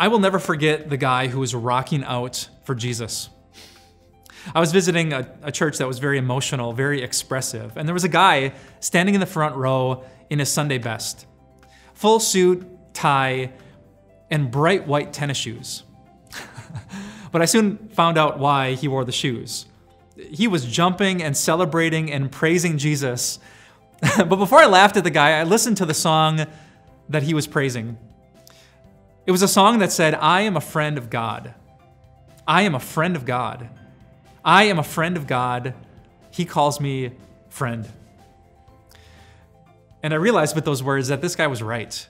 I will never forget the guy who was rocking out for Jesus. I was visiting a church that was very emotional, very expressive, and there was a guy standing in the front row in his Sunday best. Full suit, tie, and bright white tennis shoes. But I soon found out why he wore the shoes. He was jumping and celebrating and praising Jesus. But before I laughed at the guy, I listened to the song that he was praising. It was a song that said, "I am a friend of God. I am a friend of God. I am a friend of God. He calls me friend." And I realized with those words that this guy was right.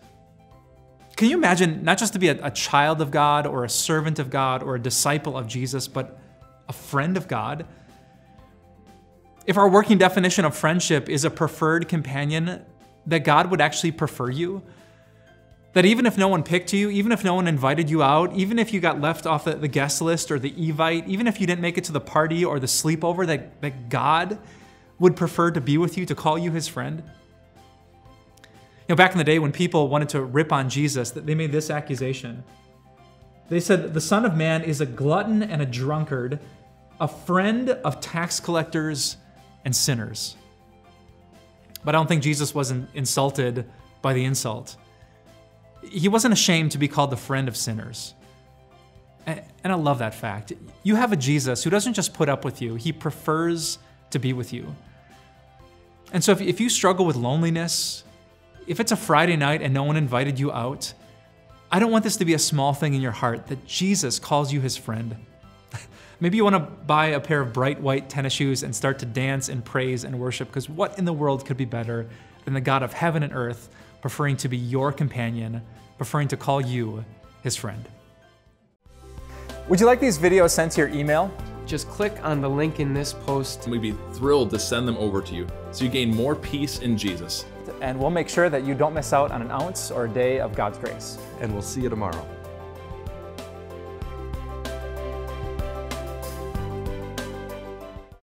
Can you imagine not just to be a child of God or a servant of God or a disciple of Jesus, but a friend of God? If our working definition of friendship is a preferred companion, that God would actually prefer you, that even if no one picked you, even if no one invited you out, even if you got left off the guest list or the evite, even if you didn't make it to the party or the sleepover, that God would prefer to be with you, to call you his friend. You know, back in the day when people wanted to rip on Jesus, they made this accusation. They said, "The Son of Man is a glutton and a drunkard, a friend of tax collectors and sinners." But I don't think Jesus wasn't insulted by the insult. He wasn't ashamed to be called the friend of sinners. And I love that fact. You have a Jesus who doesn't just put up with you, he prefers to be with you. And so if you struggle with loneliness, if it's a Friday night and no one invited you out, I don't want this to be a small thing in your heart, that Jesus calls you his friend. Maybe you want to buy a pair of bright white tennis shoes and start to dance and praise and worship, because what in the world could be better than the God of heaven and earth preferring to be your companion, preferring to call you his friend? Would you like these videos sent to your email? Just click on the link in this post. We'd be thrilled to send them over to you so you gain more peace in Jesus. And we'll make sure that you don't miss out on an ounce or a day of God's grace. And we'll see you tomorrow.